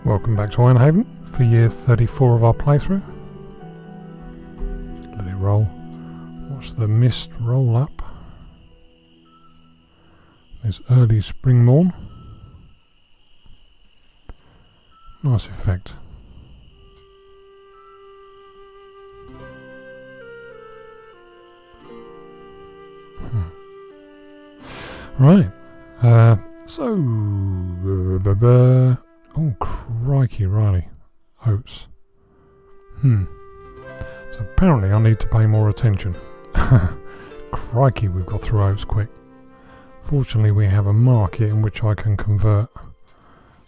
Welcome back to Ironhaven for year 34 of our playthrough. Just let it roll. Watch the mist roll up. This early spring morn. Nice effect. Right. Oh, crikey, Riley. Oats. So apparently I need to pay more attention. Crikey, we've got through oats quick. Fortunately, we have a market in which I can convert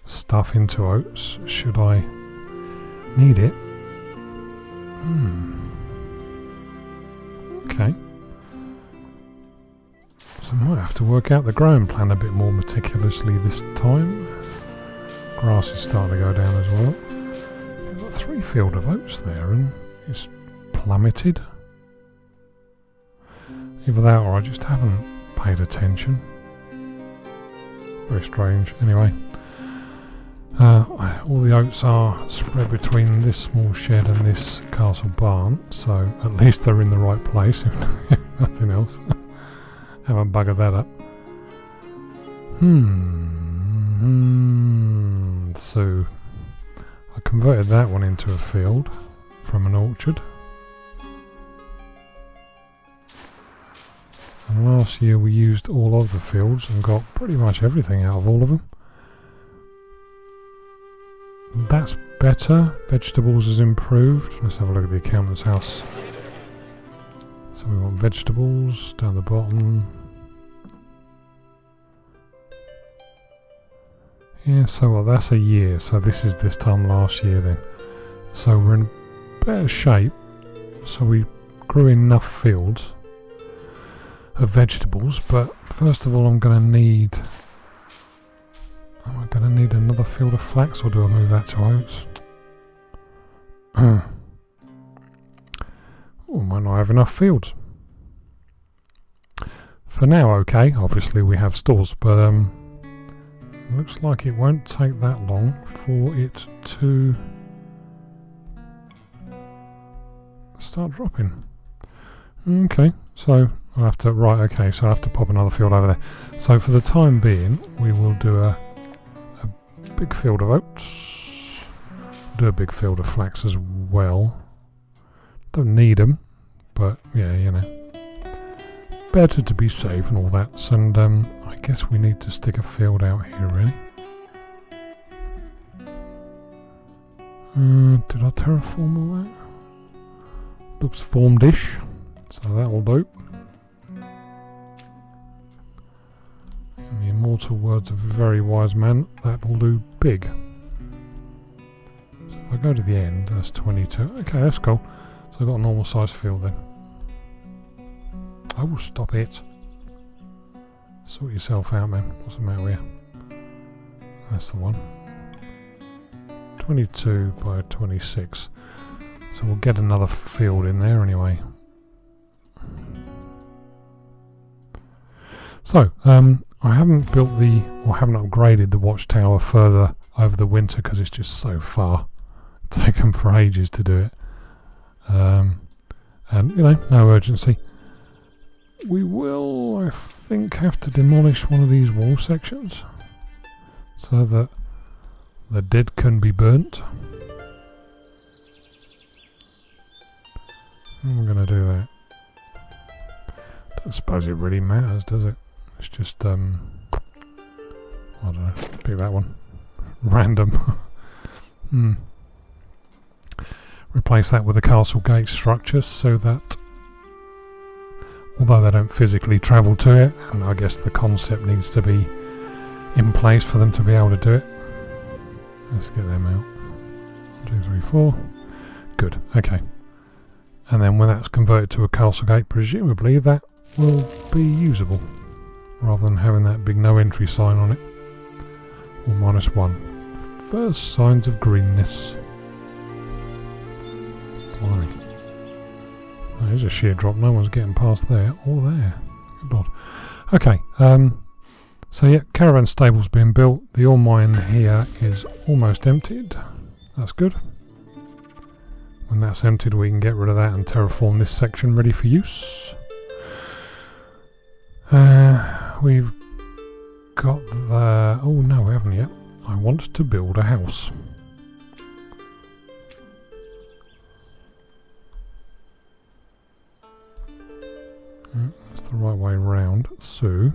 stuff into oats, should I need it. Okay. So I might have to work out the growing plan a bit more meticulously this time. Grass is starting to go down as well. We've got 3 field of oats there and it's plummeted. Either that or I just haven't paid attention. Very strange. Anyway, all the oats are spread between this small shed and this castle barn, so at least they're in the right place, if nothing else. Haven't buggered that up. So I converted that one into a field from an orchard. And last year we used all of the fields and got pretty much everything out of all of them. That's better. Vegetables has improved. Let's have a look at the accountant's house. So we want vegetables down the bottom. Yeah, so well, that's a year. So this is this time last year then. So we're in better shape. So we grew enough fields of vegetables, but first of all I'm going to need... Am I going to need another field of flax, or do I move that to oats? Oh, might not have enough fields. For now, okay. Obviously we have stores, but looks like it won't take that long for it to start dropping. Okay, so I'll have to... Right, okay, so I'll have to pop another field over there. So for the time being, we will do a big field of oats. Do a big field of flax as well. Don't need them, but yeah, you know. Better to be safe and all that. So, and I guess we need to stick a field out here, really. Did I terraform all that? Looks formed-ish, so that will do. In the immortal words of a very wise man, that will do big. So if I go to the end, that's 22. Okay, that's cool. So I've got a normal size field then. Oh, stop it. Sort yourself out, man. What's the matter with you? That's the one. 22 by 26. So we'll get another field in there anyway. So, I haven't built or haven't upgraded the watchtower further over the winter because it's just so far. It's taken for ages to do it. And, you know, no urgency. We will, I think, have to demolish one of these wall sections so that the dead can be burnt. I'm going to do that. Don't suppose it really matters, does it? It's just, I don't know, pick that one. Random. Replace that with a castle gate structure so that, although they don't physically travel to it, and I guess the concept needs to be in place for them to be able to do it. Let's get them out. 1, 2, 3, 4. Good, okay. And then when that's converted to a castle gate, presumably that will be usable, rather than having that big no entry sign on it. Or -1. First signs of greenness. Why? Oh, there's a sheer drop, no one's getting past there or there. Good lord. Okay, So yeah, caravan stable's been built. The ore mine here is almost emptied. That's good. When that's emptied, we can get rid of that and terraform this section ready for use. We've got the... oh no, we haven't yet. I want to build a house. That's the right way round. So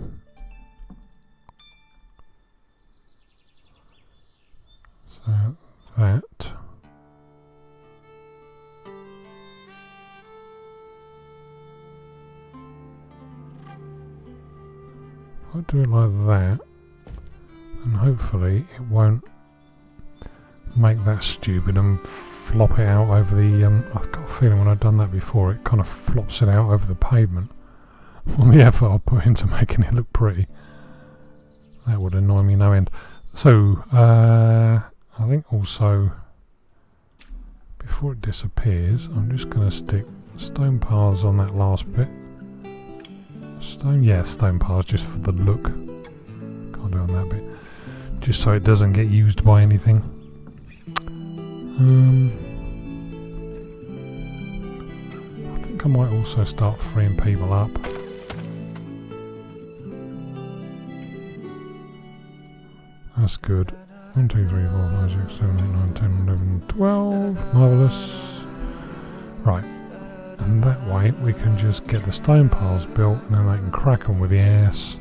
that. I'll do it like that, and hopefully it won't make that stupid and flop it out over the... I've got a feeling when I've done that before it kind of flops it out over the pavement. All the effort I put into making it look pretty. That would annoy me no end. So, I think also, before it disappears, I'm just going to stick stone piles on that last bit. Stone piles just for the look. Can't do it on that bit. Just so it doesn't get used by anything. I think I might also start freeing people up. That's good. 1, 2, 3, 4, 5, 6, 7, 8, 9, 10, 11, 12. Marvellous. Right. And that way we can just get the stone piles built and then they can crack them with the ass.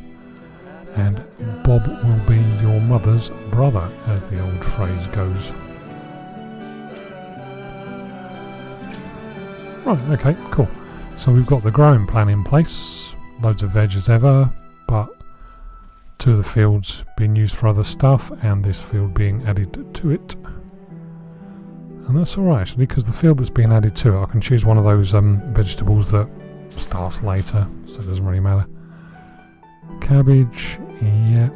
And Bob will be your mother's brother, as the old phrase goes. Right, okay, cool. So we've got the growing plan in place. Loads of veg as ever, but 2 of the fields being used for other stuff and this field being added to it. And that's alright actually, because the field that's being added to it, I can choose one of those vegetables that starts later, so it doesn't really matter. Cabbage, yeah.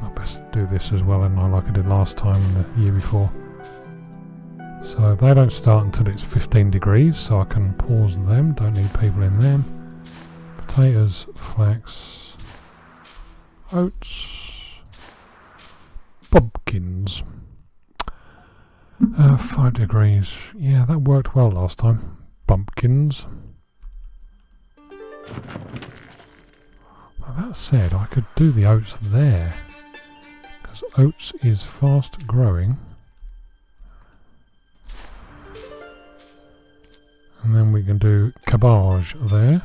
I best do this as well, and I like I did last time and the year before. So they don't start until it's 15 degrees, so I can pause them, don't need people in them. Potatoes, flax, oats, pumpkins. 5 degrees. Yeah, that worked well last time. Pumpkins. Well, that said, I could do the oats there, because oats is fast growing. And then we can do cabbage there.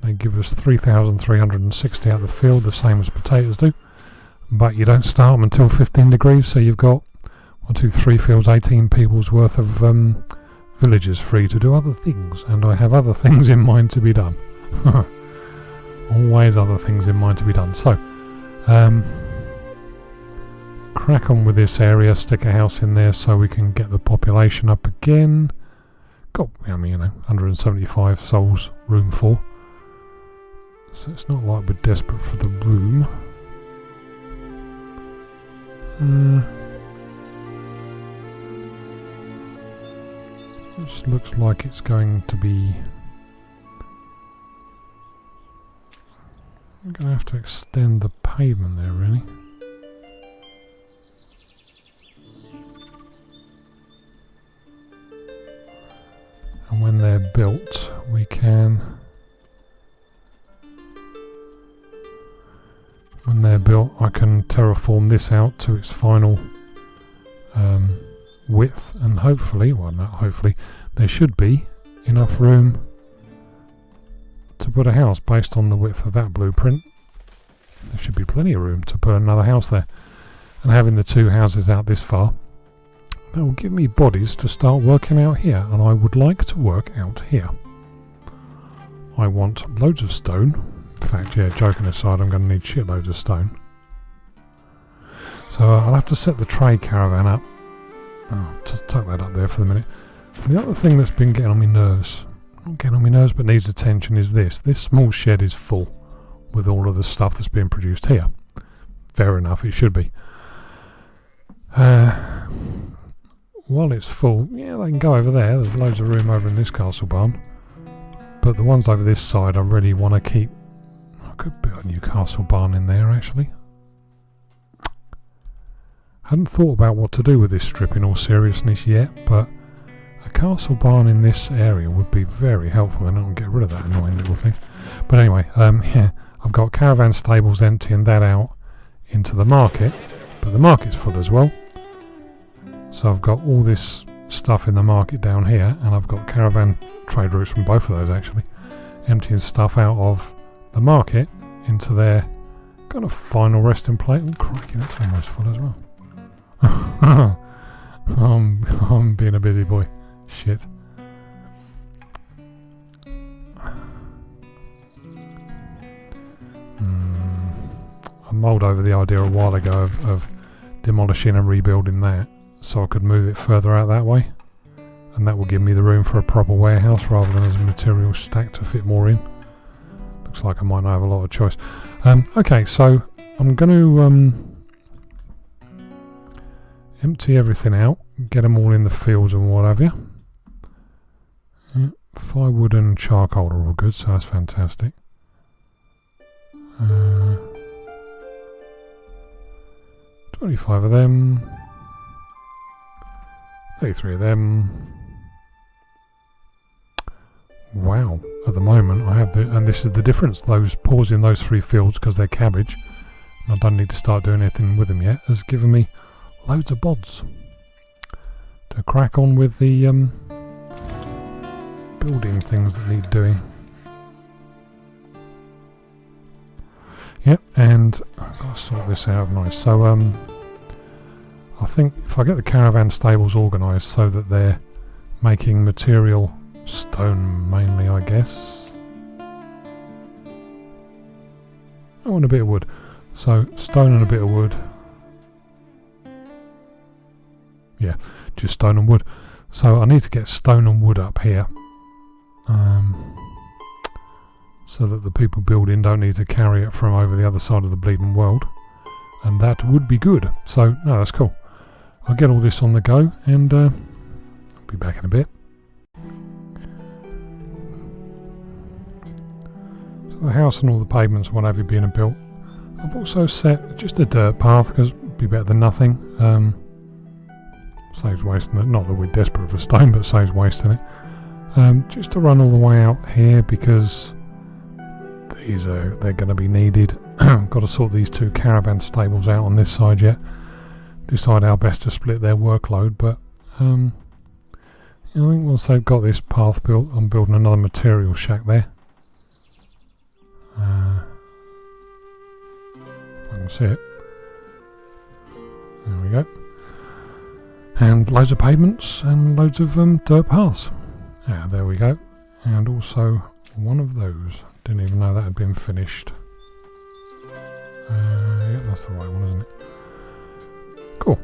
They give us 3,360 out of the field, the same as potatoes do. But you don't start them until 15 degrees, so you've got 1, 2, 3 fields, 18 people's worth of villagers free to do other things. And I have other things in mind to be done. Always other things in mind to be done. So, crack on with this area, stick a house in there so we can get the population up again. Got, I mean, 175 souls, room for. So it's not like we're desperate for the room. This looks like it's going to be... I'm going to have to extend the pavement there, really. And when they're built, we can... When they're built, I can terraform this out to its final width, and hopefully, well not hopefully, there should be enough room to put a house based on the width of that blueprint. There should be plenty of room to put another house there. And having the 2 houses out this far, that will give me bodies to start working out here, and I would like to work out here. I want loads of stone. In fact, yeah, joking aside, I'm going to need shitloads of stone. So I'll have to set the trade caravan up. Oh, tuck that up there for the minute. And the other thing that's been getting on my nerves, not getting on my nerves but needs attention, is this. This small shed is full with all of the stuff that's being produced here. Fair enough, it should be. While it's full, yeah, they can go over there. There's loads of room over in this castle barn. but the ones over this side I really want to keep. I could build a Newcastle barn in there actually. Hadn't thought about what to do with this strip in all seriousness yet, but a castle barn in this area would be very helpful, and I'll get rid of that annoying little thing. But anyway, yeah, I've got caravan stables emptying that out into the market, but the market's full as well. So I've got all this stuff in the market down here, and I've got caravan trade routes from both of those actually, emptying stuff out of the market into their kind of final resting place. Oh crikey, that's almost full as well. I'm being a busy boy. Shit. I mulled over the idea a while ago of demolishing and rebuilding that so I could move it further out that way, and that will give me the room for a proper warehouse rather than as a material stack to fit more in. Looks like I might not have a lot of choice. Okay, so I'm going to empty everything out, get them all in the fields and what have you. Yeah, firewood and charcoal are all good, so that's fantastic. 25 of them, 33 of them. Wow, at the moment I have the, and this is the difference, those pausing those 3 fields because they're cabbage, and I don't need to start doing anything with them yet, has given me loads of bods to crack on with the building things that need doing. Yep, and I've got to sort this out nice. So I think if I get the caravan stables organised so that they're making material stone mainly, I guess. I want a bit of wood. So stone and a bit of wood. Yeah, just stone and wood. So I need to get stone and wood up here. So that the people building don't need to carry it from over the other side of the bleeding world. And that would be good. So, no, that's cool. I'll get all this on the go, and I'll be back in a bit. So the house and all the pavements and what have you being built. I've also set just a dirt path, because it'd be better than nothing. Saves wasting it. Not that we're desperate for stone, but saves wasting it. Just to run all the way out here, because they're going to be needed. Got to sort these 2 caravan stables out on this side yet. Decide how best to split their workload, but I think once they've got this path built, I'm building another material shack there. If I can see it. There we go. And loads of pavements and loads of dirt paths. Yeah, there we go. And also one of those. Didn't even know that had been finished. Yeah, that's the right one, isn't it? Cool.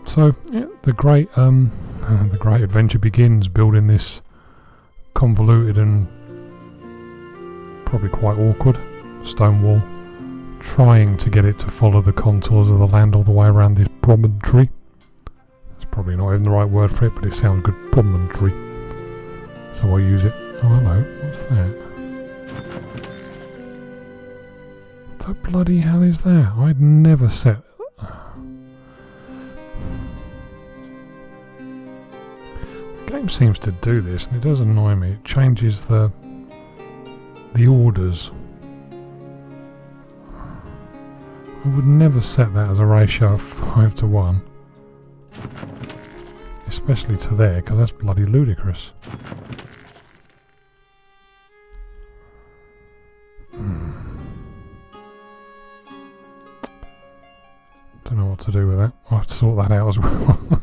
So, yeah, the great adventure begins building this convoluted and probably quite awkward stone wall, trying to get it to follow the contours of the land all the way around this promontory. That's probably not even the right word for it, but it sounds good, promontory. So I'll use it. Oh, hello. What's that? The bloody hell is that? I'd never set... The game seems to do this, and it does annoy me. It changes the orders. I would never set that as a ratio of 5 to 1. Especially to there, because that's bloody ludicrous. Don't know what to do with that. I'll have to sort that out as well.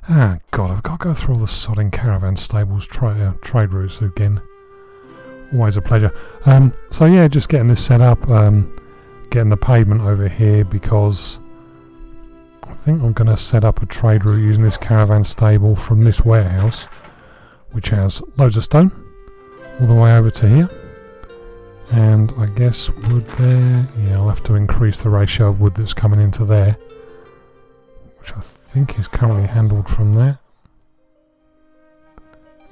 Ah, God, I've got to go through all the sodding caravan stables trade routes again. Always a pleasure. So yeah, just getting this set up, getting the pavement over here, because I think I'm going to set up a trade route using this caravan stable from this warehouse, which has loads of stone, all the way over to here. And I guess wood there, yeah, I'll have to increase the ratio of wood that's coming into there, which I think is currently handled from there.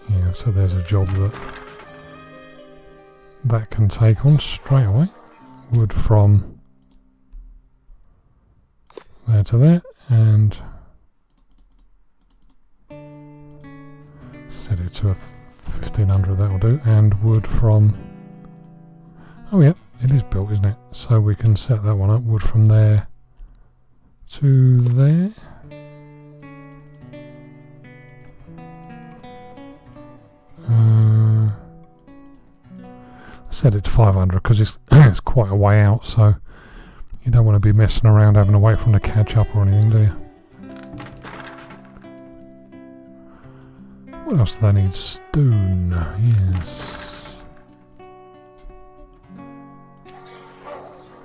Yeah, so there's a job that that can take on straight away. Wood from there to there, and set it to a 1500, that'll do, and wood from, oh yeah, it is built, isn't it? So we can set that one up, wood from there to there. Set it to 500 because it's, it's quite a way out, so you don't want to be messing around having to wait for them to catch up or anything, do you? What else do they need? Stone, yes.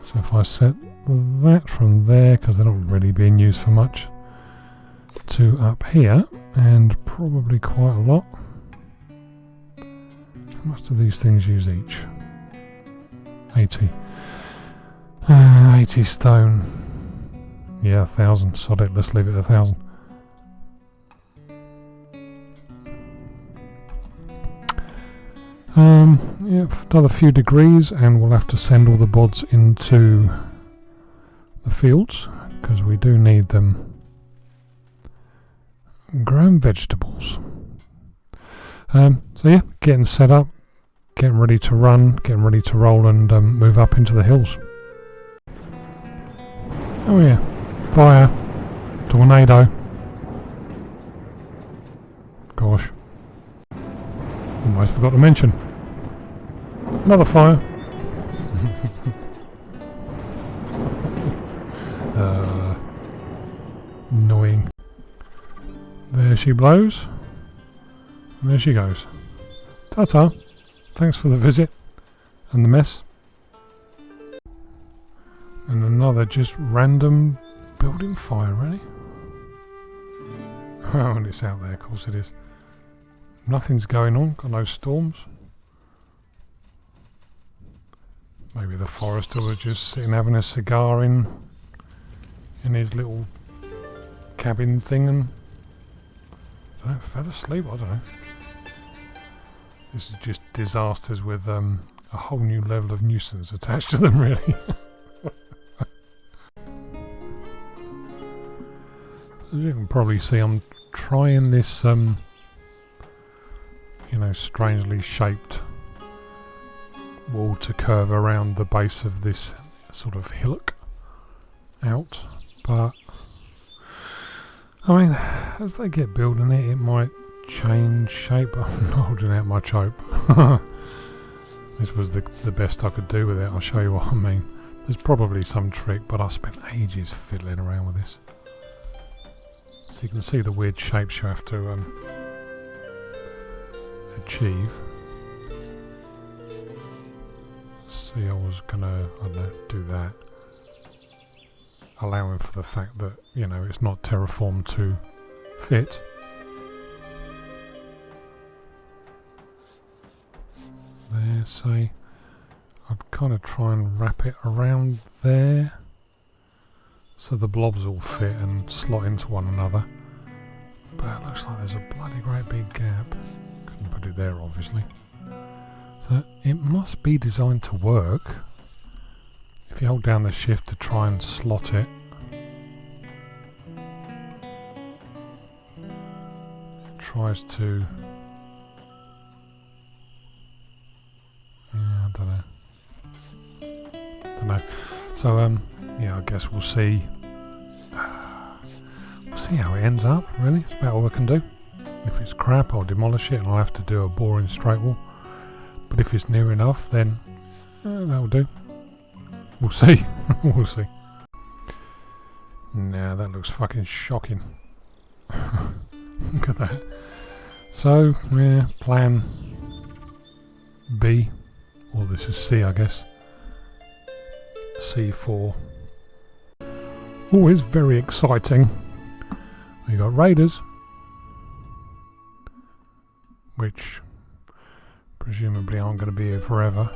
So if I set that from there, because they're not really being used for much, to up here, and probably quite a lot. How much do these things use each? 80. 80 stone. Yeah, 1,000. Sod it, let's leave it at 1,000. Yeah, another few degrees, and we'll have to send all the bods into the fields because we do need them growing vegetables. So yeah, getting set up, getting ready to run, getting ready to roll and move up into the hills. Oh yeah, fire, tornado. Gosh, almost forgot to mention. Another fire. Annoying. There she blows. And there she goes. Ta-ta. Thanks for the visit and the mess. And another just random building fire, really? Oh, and it's out there, of course it is. Nothing's going on, got no storms. Maybe the forester was just sitting having a cigar in his little cabin thing and I don't know, fell asleep, I don't know. This is just disasters with a whole new level of nuisance attached to them, really. As you can probably see, I'm trying this, you know, strangely shaped wall to curve around the base of this sort of hillock out, but I mean, as they get building it, it might change shape. I'm not holding out much hope. This was the best I could do with it. I'll show you what I mean. There's probably some trick, but I spent ages fiddling around with this. So you can see the weird shapes you have to achieve. See, I was gonna, I don't know, do that, allowing for the fact that, you know, it's not terraformed to fit. There, say, I'd kind of try and wrap it around there so the blobs all fit and slot into one another. But it looks like there's a bloody great big gap. Couldn't put it there, obviously. So it must be designed to work. If you hold down the shift to try and slot it, it tries to, yeah, I don't know. So yeah, I guess we'll see. We'll see how it ends up. Really, it's about all I can do. If it's crap, I'll demolish it and I'll have to do a boring straight wall. But if it's near enough, then that'll do. We'll see. We'll see. Now that looks fucking shocking. Look at that. So, yeah, plan B. Or this is C, I guess. C4. Always very exciting. We got raiders, which presumably aren't going to be here forever.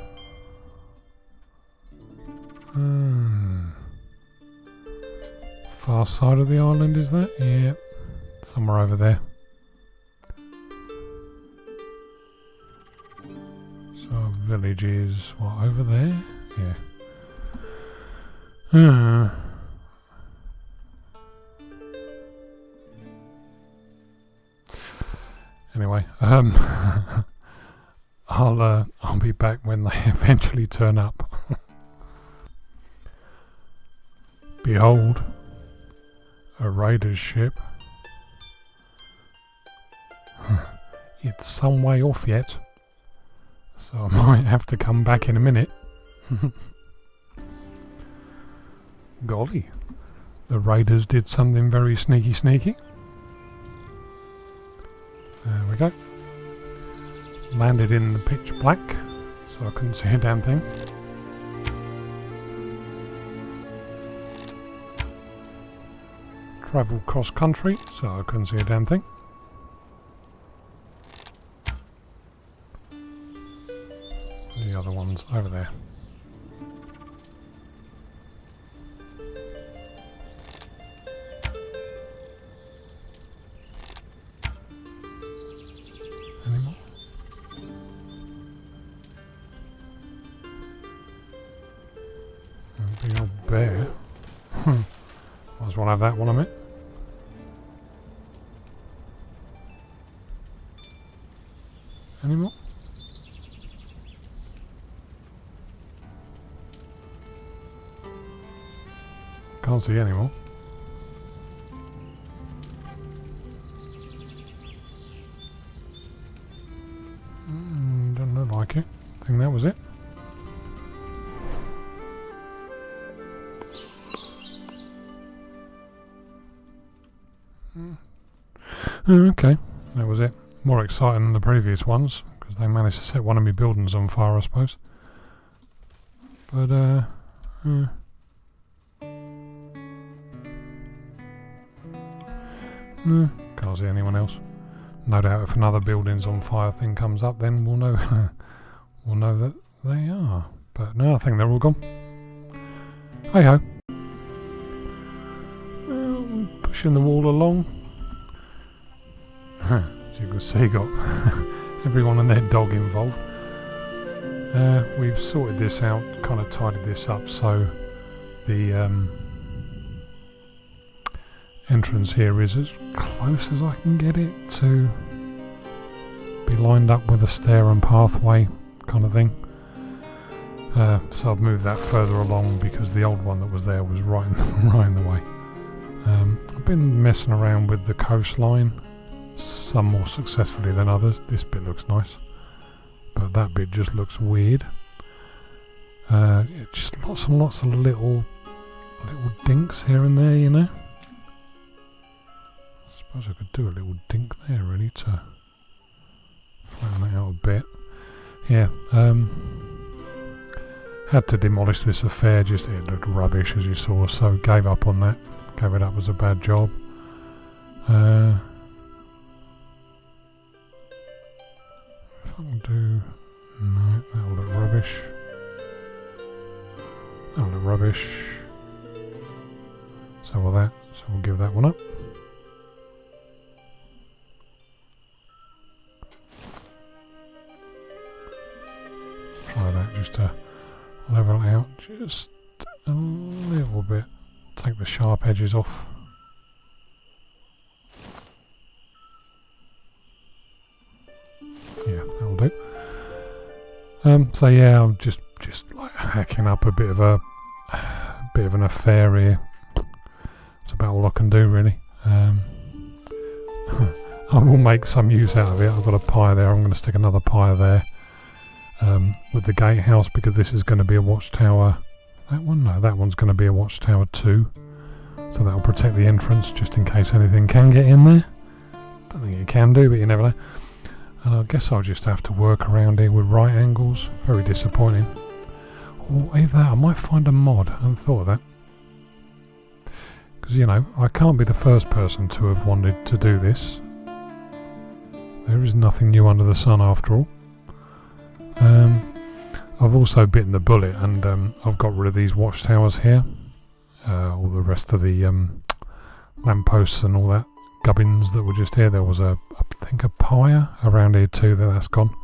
Far side of the island, is that? Yeah, somewhere over there. So a village is, what, over there? Yeah. Anyway, I'll be back when they eventually turn up. Behold, a raider's ship. It's some way off yet, so I might have to come back in a minute. Golly, the raiders did something very sneaky. There we go. Landed in the pitch black, so I couldn't see a damn thing. Travelled cross country, so I couldn't see a damn thing. The other one's over there. Any more? Big old bear. Might as well have that one, I mean. Any more? Can't see any more. Doesn't look like it. I think that was it. Okay, that was it. More exciting than the previous ones, because they managed to set one of my buildings on fire, I suppose. But, can't see anyone else. No doubt if another building's on fire thing comes up, then we'll know we'll know that they are. But no, I think they're all gone. Hey ho. Pushing the wall along. As you can see, got everyone and their dog involved. We've sorted this out, kind of tidied this up so the entrance here is as close as I can get it to be lined up with a stair and pathway kind of thing. So I've moved that further along because the old one that was there was right in the way. I've been messing around with the coastline, some more successfully than others. This bit looks nice, but that bit just looks weird. Just lots and lots of little dinks here and there, you know. I suppose I could do a little dink there really to flatten that out a bit. Yeah, had to demolish this affair, just it looked rubbish as you saw, so gave up on that. Gave it up as a bad job. If I can do... no, that'll look rubbish. That'll look rubbish. So will that, so we'll give that one up. Try that just to level it out just a little bit. Take the sharp edges off. Yeah, that'll do. So yeah, I'm just like hacking up a bit of an affair here. It's about all I can do really. I will make some use out of it. I've got a pie there. I'm going to stick another pie there with the gatehouse because this is going to be a watchtower. That one? No, that one's going to be a watchtower too. So that'll protect the entrance just in case anything can get in there. Don't think it can do, but you never know. And I guess I'll just have to work around here with right angles. Very disappointing. Or either that, I might find a mod. I hadn't thought of that. Because, you know, I can't be the first person to have wanted to do this. There is nothing new under the sun after all. I've also bitten the bullet and I've got rid of these watchtowers here. All the rest of the lampposts and all that gubbins that were just here. There was I think a pyre around here too, that's gone.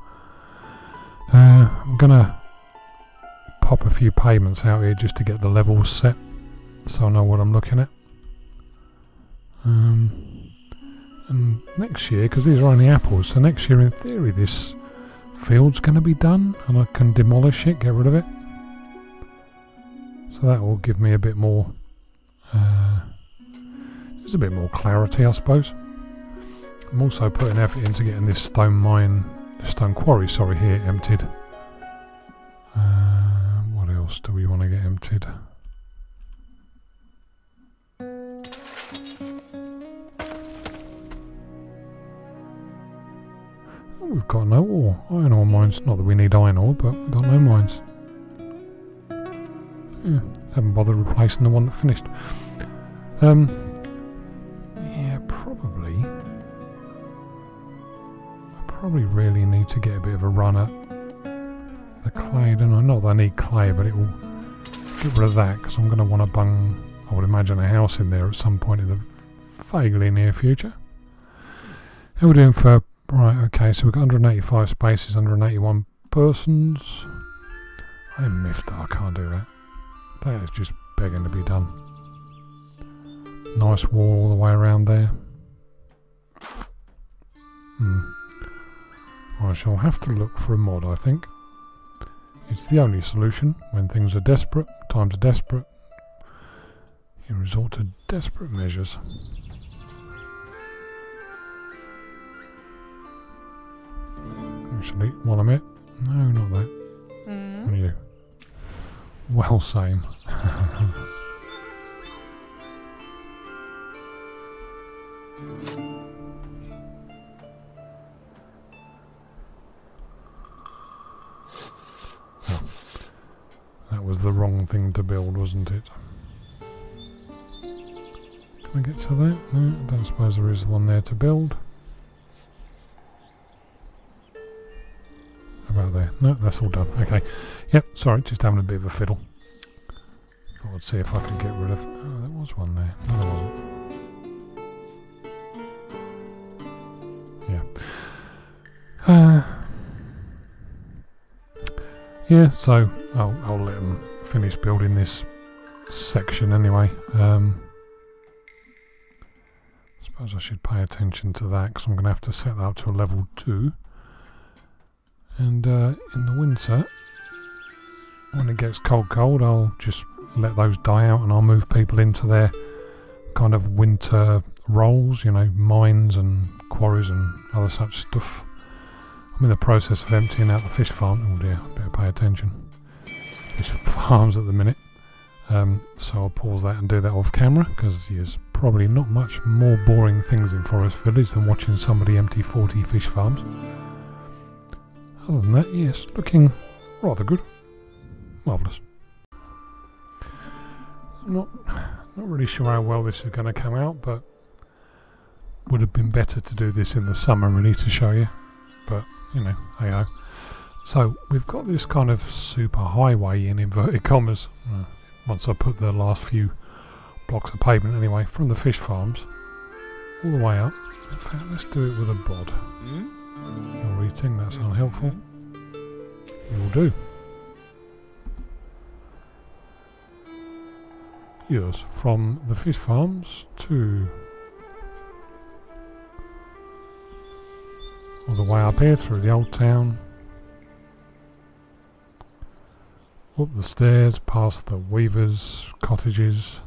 I'm gonna pop a few pavements out here just to get the levels set, so I know what I'm looking at. And next year, because these are only apples, so next year in theory this field's going to be done and I can demolish it, get rid of it. So that will give me a bit more, just a bit more clarity, I suppose. I'm also putting effort into getting this stone quarry, sorry, here emptied. What else do we want to get emptied? We've got no ore. Iron ore mines. Not that we need iron ore, but we've got no mines. Yeah, haven't bothered replacing the one that finished. Yeah, probably. I probably really need to get a bit of a run at the clay, don't I? Not that I need clay, but it will get rid of that, because I'm going to want to bung, I would imagine, a house in there at some point in the vaguely near future. How are we doing for... Right, okay, so we've got 185 spaces, 181 persons. I miffed that, I can't do that. That is just begging to be done. Nice wall all the way around there. I shall have to look for a mod, I think. It's the only solution when things are desperate, times are desperate. You resort to desperate measures. Actually, while I'm it. No, not that. What are you? Well, same. Oh, that was the wrong thing to build, wasn't it? Can I get to that? No, I don't suppose there is one there to build. About there. No, that's all done. Okay. Yep, sorry, just having a bit of a fiddle. Thought I'd see if I could get rid of... Oh, there was one there. No, there wasn't. Yeah. Yeah, so I'll let them finish building this section anyway. I suppose I should pay attention to that, because I'm going to have to set that up to a level 2. And in the winter, when it gets cold, I'll just let those die out and I'll move people into their kind of winter roles, you know, mines and quarries and other such stuff. I'm in the process of emptying out the fish farm. Oh dear, better pay attention. Fish farms at the minute. So I'll pause that and do that off camera, because there's probably not much more boring things in Forest Village than watching somebody empty 40 fish farms. Other than that, yes, looking rather good. Marvellous. I'm not really sure how well this is going to come out, but would have been better to do this in the summer really to show you. But, you know, hey-ho. So, we've got this kind of super highway in inverted commas. Once I put the last few blocks of pavement anyway, from the fish farms, all the way up. In fact, let's do it with a bod. You're eating, that's unhelpful. You'll do. Yes, from the fish farms to all the way up here through the old town, up the stairs, past the weavers' cottages,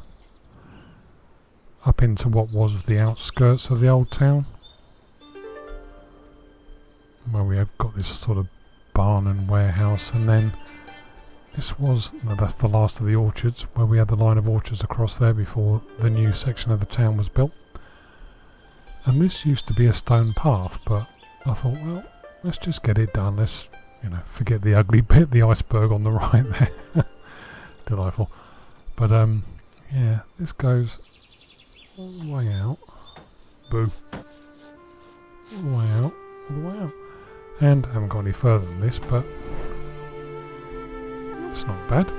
up into what was the outskirts of the old town, where we have got this sort of barn and warehouse, and then this was, no, that's the last of the orchards, where we had the line of orchards across there before the new section of the town was built. And this used to be a stone path, but I thought, well, let's just get it done. Let's, you know, forget the ugly bit, the iceberg on the right there. Delightful. But, yeah, this goes all the way out. Boo. All the way out, all the way out. And I haven't got any further than this, but it's not bad.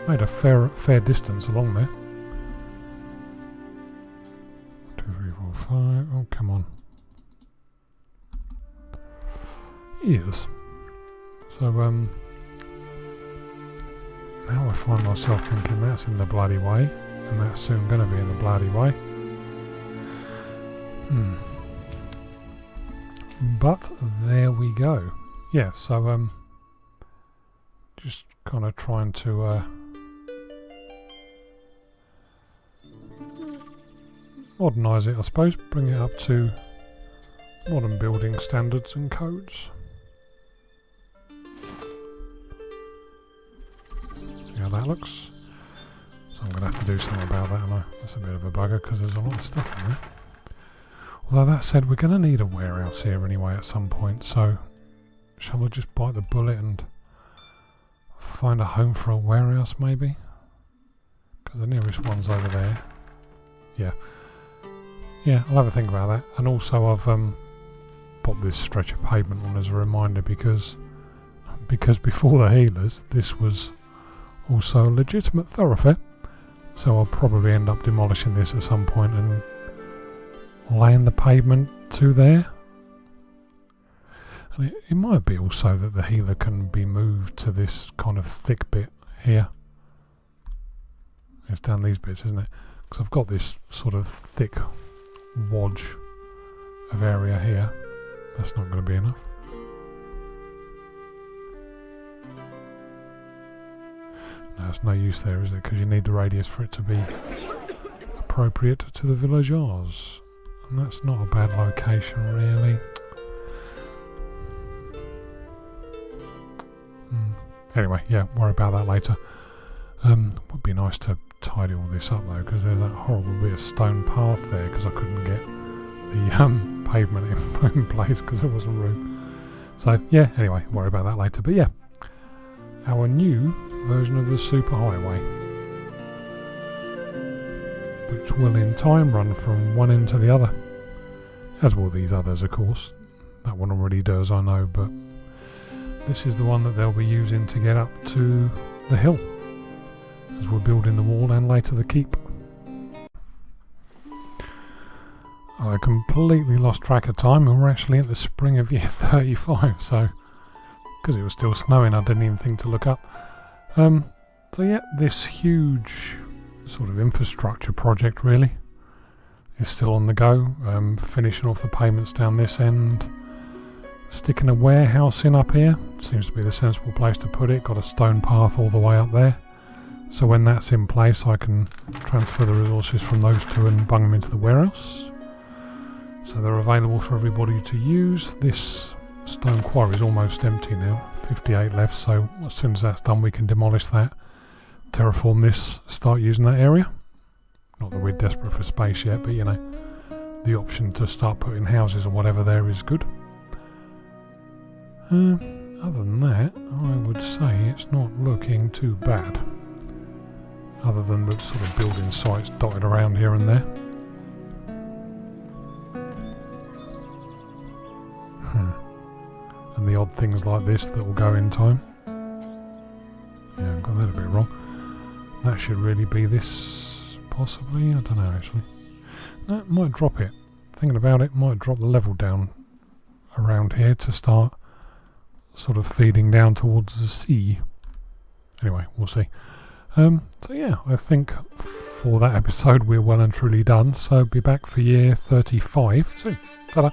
Made a fair distance along there. 2, 3, 4, 5. Oh, come on. Yes. So now I find myself thinking that's in the bloody way, and that's soon going to be in the bloody way. But there we go. Yeah, so just kind of trying to modernise it, I suppose, bring it up to modern building standards and codes. See how that looks? So I'm going to have to do something about that, and that's a bit of a bugger because there's a lot of stuff in there. Although that said, we're going to need a warehouse here anyway at some point, so shall I just bite the bullet and find a home for a warehouse maybe? Because the nearest one's over there. Yeah. Yeah, I'll have a think about that. And also I've popped this stretch of pavement on as a reminder because before the healers this was also a legitimate thoroughfare. So I'll probably end up demolishing this at some point and laying the pavement to there. And it might be also that the healer can be moved to this kind of thick bit here. It's down these bits, isn't it? Because I've got this sort of thick wodge of area here. That's not going to be enough. No, it's no use there, is it? Because you need the radius for it to be appropriate to the villagers. And that's not a bad location, really. Anyway, yeah, worry about that later. Would be nice to tidy all this up though, because there's that horrible bit of stone path there, because I couldn't get the pavement in place because there wasn't room. So yeah, anyway, worry about that later. But yeah, our new version of the superhighway, which will in time run from one end to the other, as will these others of course. That one already does, I know, but this is the one that they'll be using to get up to the hill as we're building the wall and later the keep. I completely lost track of time, and we're actually at the spring of year 35, so because it was still snowing I didn't even think to look up. So yeah, this huge sort of infrastructure project really is still on the go. Finishing off the pavements down this end, sticking a warehouse in up here seems to be the sensible place to put it. Got a stone path all the way up there, so when that's in place I can transfer the resources from those two and bung them into the warehouse, so they're available for everybody to use. This stone quarry is almost empty now, 58 left, so as soon as that's done we can demolish that, terraform this, start using that area. Not that we're desperate for space yet, but you know, the option to start putting houses or whatever there is good. Other than that, I would say it's not looking too bad, other than the sort of building sites dotted around here and there. And the odd things like this that will go in time. Yeah, I've got that a bit wrong. That should really be this, possibly. I don't know actually. No, it might drop it. Thinking about it, might drop the level down around here to start sort of feeding down towards the sea. Anyway, we'll see. So yeah, I think for that episode we're well and truly done. So be back for year 35 soon. Ta-da!